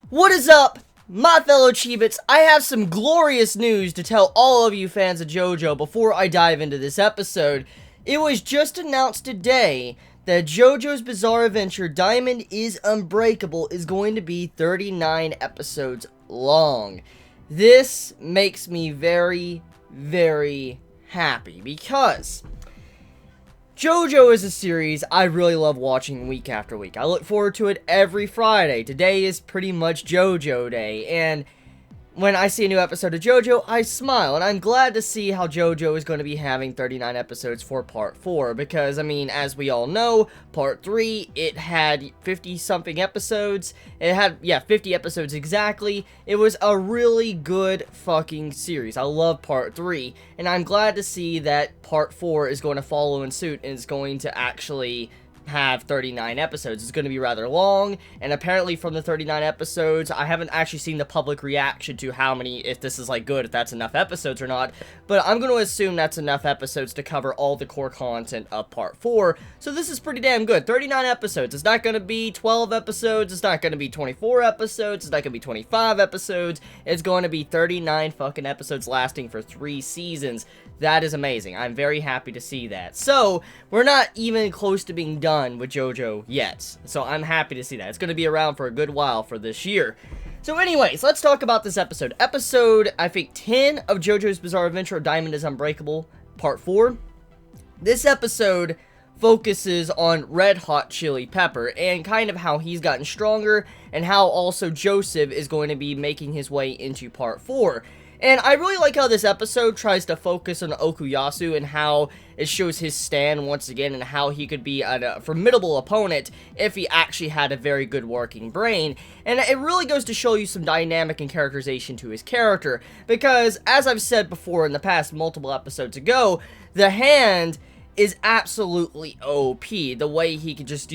What is up, my fellow Chibits? I have some glorious news to tell all of you fans of JoJo before I dive into this episode. It was just announced today that JoJo's Bizarre Adventure Diamond is Unbreakable is going to be 39 episodes long. This makes me very, very happy because JoJo is a series I really love watching week after week. I look forward to it every Friday. Today is pretty much JoJo Day, and when I see a new episode of JoJo, I smile, and I'm glad to see how JoJo is going to be having 39 episodes for Part 4, because, I mean, as we all know, Part 3, it had 50-something episodes. It had, 50 episodes exactly. It was a really good fucking series. I love Part 3, and I'm glad to see that Part 4 is going to follow in suit and is going to actually have 39 episodes. It's going to be rather long, and apparently from the 39 episodes, I haven't actually seen the public reaction to how many, if this is like good, if that's enough episodes or not, but I'm going to assume that's enough episodes to cover all the core content of Part 4, so this is pretty damn good. 39 episodes. It's not going to be 12 episodes, it's not going to be 24 episodes, it's not going to be 25 episodes, it's going to be 39 fucking episodes lasting for 3 seasons. That is amazing. I'm very happy to see that. So, we're not even close to being done with JoJo yet. So, I'm happy to see that. It's going to be around for a good while for this year. So, anyways, let's talk about this episode. Episode, I think, 10 of JoJo's Bizarre Adventure Diamond is Unbreakable, Part 4. This episode focuses on Red Hot Chili Pepper and kind of how he's gotten stronger and how also Joseph is going to be making his way into Part 4. And I really like how this episode tries to focus on Okuyasu and how it shows his stand once again and how he could be a formidable opponent if he actually had a very good working brain. And it really goes to show you some dynamic and characterization to his character. Because, as I've said before in the past multiple episodes ago, the hand is absolutely OP. The way he could just,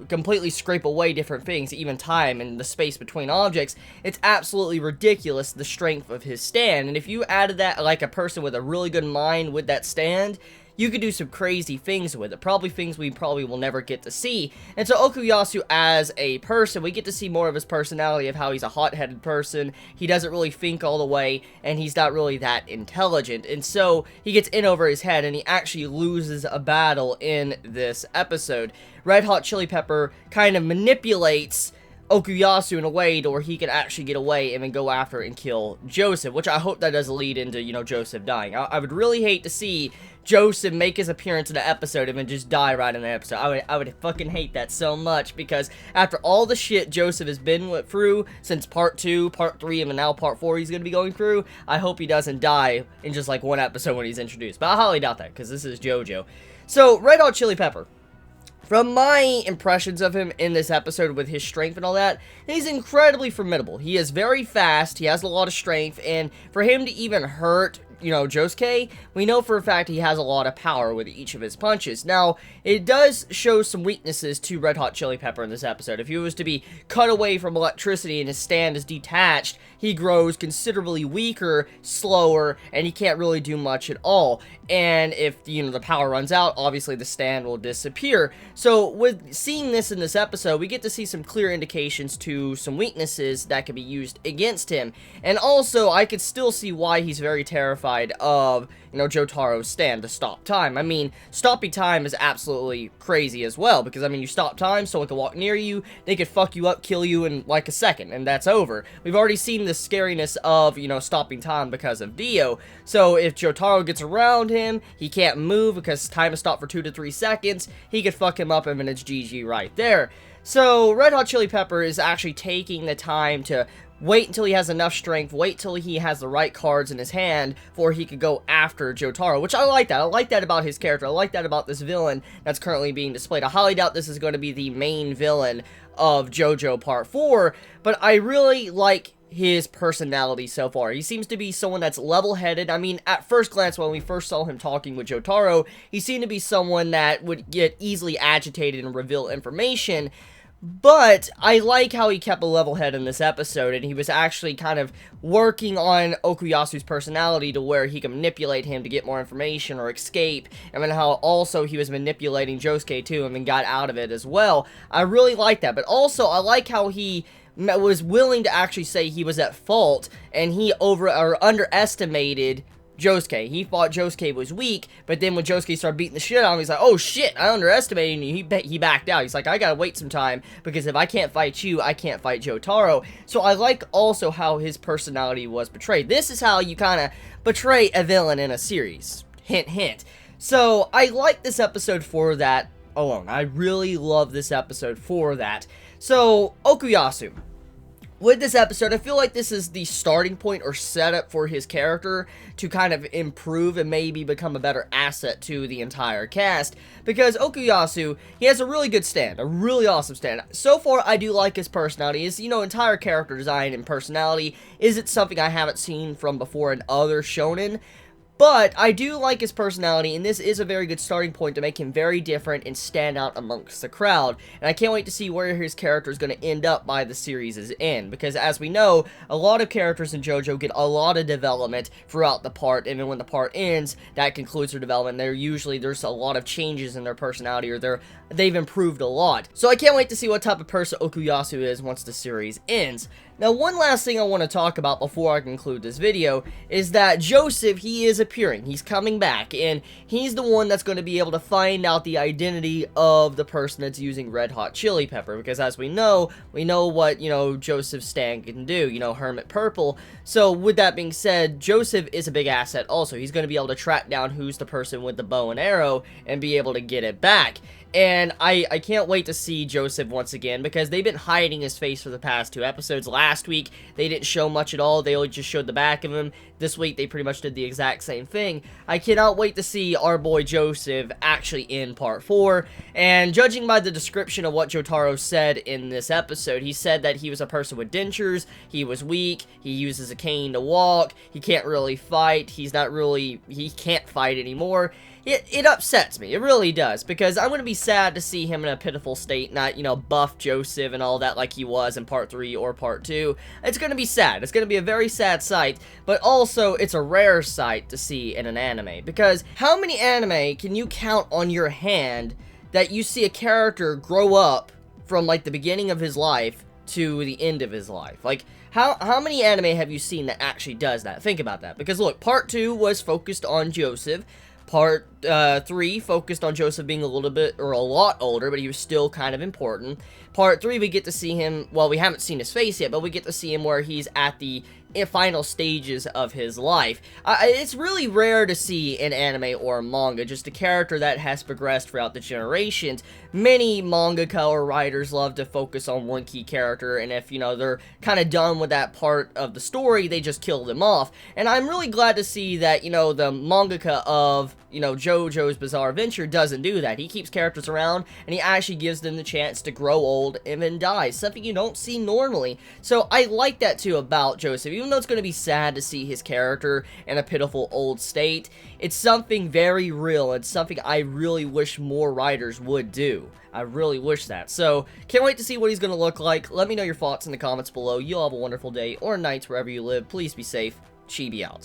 completely scrape away different things, even time and the space between objects. It's absolutely ridiculous, the strength of his stand, and if you added that like a person with a really good mind with that stand, you could do some crazy things with it, probably things we probably will never get to see. And so Okuyasu as a person, we get to see more of his personality, of how he's a hot-headed person, he doesn't really think all the way, and he's not really that intelligent, and so he gets in over his head, and he actually loses a battle in this episode. Red Hot Chili Pepper kind of manipulates Okuyasu in a way to where he can actually get away and then go after and kill Joseph, which I hope that does lead into, Joseph dying. I would really hate to see Joseph make his appearance in the episode and then just die right in the episode. I would fucking hate that so much, because after all the shit Joseph has been through since Part 2, Part 3, and now Part 4 he's going to be going through, I hope he doesn't die in just like one episode when he's introduced. But I highly doubt that, because this is JoJo. So, Red Hot Chili Pepper. From my impressions of him in this episode with his strength and all that, he's incredibly formidable. He is very fast, he has a lot of strength, and for him to even hurt, Josuke, we know for a fact he has a lot of power with each of his punches. Now, it does show some weaknesses to Red Hot Chili Pepper in this episode. If he was to be cut away from electricity and his stand is detached, he grows considerably weaker, slower, and he can't really do much at all. And if, the power runs out, obviously the stand will disappear. So, with seeing this in this episode, we get to see some clear indications to some weaknesses that can be used against him. And also, I could still see why he's very terrified of, Jotaro's stand, to stop time. I mean, stopping time is absolutely crazy as well, because, you stop time, someone can walk near you, they could fuck you up, kill you in, like, a second, and that's over. We've already seen the scariness of, stopping time because of Dio, so if Jotaro gets around him, he can't move because time is stopped for 2 to 3 seconds, he could fuck him up and then it's GG right there. So, Red Hot Chili Pepper is actually taking the time to wait until he has enough strength, wait till he has the right cards in his hand before he could go after Jotaro, which I like that. I like that about his character. I like that about this villain that's currently being displayed. I highly doubt this is going to be the main villain of JoJo Part 4, but I really like his personality so far. He seems to be someone that's level-headed. I mean, at first glance, when we first saw him talking with Jotaro, he seemed to be someone that would get easily agitated and reveal information, But I like how he kept a level head in this episode, and he was actually kind of working on Okuyasu's personality to where he can manipulate him to get more information or escape, and then how also he was manipulating Josuke too and then got out of it as well. I really like that, but also I like how he was willing to actually say he was at fault, and he underestimated Josuke. He thought Josuke was weak, but then when Josuke started beating the shit out of him, he's like, oh shit, I underestimated you. He backed out. He's like, I gotta wait some time, because if I can't fight you, I can't fight Jotaro. So I like also how his personality was portrayed. This is how you kind of portray a villain in a series. Hint, hint. So I like this episode for that alone. I really love this episode for that. So, Okuyasu. With this episode, I feel like this is the starting point or setup for his character to kind of improve and maybe become a better asset to the entire cast, because Okuyasu, he has a really good stand, a really awesome stand. So far, I do like his personality. His, entire character design and personality isn't something I haven't seen from before in other shonen. But I do like his personality, and this is a very good starting point to make him very different and stand out amongst the crowd. And I can't wait to see where his character is going to end up by the series' end, because as we know, a lot of characters in JoJo get a lot of development throughout the part, and then when the part ends, that concludes their development. There's a lot of changes in their personality, or they've improved a lot. So I can't wait to see what type of person Okuyasu is once the series ends. Now, one last thing I want to talk about before I conclude this video is that Joseph, he is appearing. He's coming back, and he's the one that's going to be able to find out the identity of the person that's using Red Hot Chili Pepper, because as we know what, Joseph Stan can do, Hermit Purple. So, with that being said, Joseph is a big asset also. He's going to be able to track down who's the person with the bow and arrow and be able to get it back. And I can't wait to see Joseph once again, because they've been hiding his face for the past 2 episodes. Last week, they didn't show much at all. They only just showed the back of him. This week, they pretty much did the exact same thing. I cannot wait to see our boy Joseph actually in Part 4. And judging by the description of what Jotaro said in this episode, he said that he was a person with dentures, he was weak, he uses a cane to walk, he can't really fight, he can't fight anymore. It upsets me. It really does, because I'm going to be sad to see him in a pitiful state, not, buff Joseph and all that like he was in Part 3 or Part 2. It's going to be sad. It's going to be a very sad sight, but also it's a rare sight to see in an anime, because how many anime can you count on your hand that you see a character grow up from, like, the beginning of his life to the end of his life? Like, how many anime have you seen that actually does that? Think about that, because look, Part 2 was focused on Joseph. Part 3 focused on Joseph being a little bit, or a lot older, but he was still kind of important. Part 3, we get to see him, well, we haven't seen his face yet, but we get to see him where he's at the final stages of his life. It's really rare to see in anime or manga just a character that has progressed throughout the generations. Many mangaka or writers love to focus on one key character, and if, they're kind of done with that part of the story, they just kill them off. And I'm really glad to see that, the mangaka of, JoJo's Bizarre Adventure doesn't do that. He keeps characters around, and he actually gives them the chance to grow old and then die, something you don't see normally. So I like that too about Joseph. Even though it's going to be sad to see his character in a pitiful old state, it's something very real, and something I really wish more writers would do. I really wish that. So, can't wait to see what he's going to look like. Let me know your thoughts in the comments below. You all have a wonderful day or night wherever you live. Please be safe. Chibi out.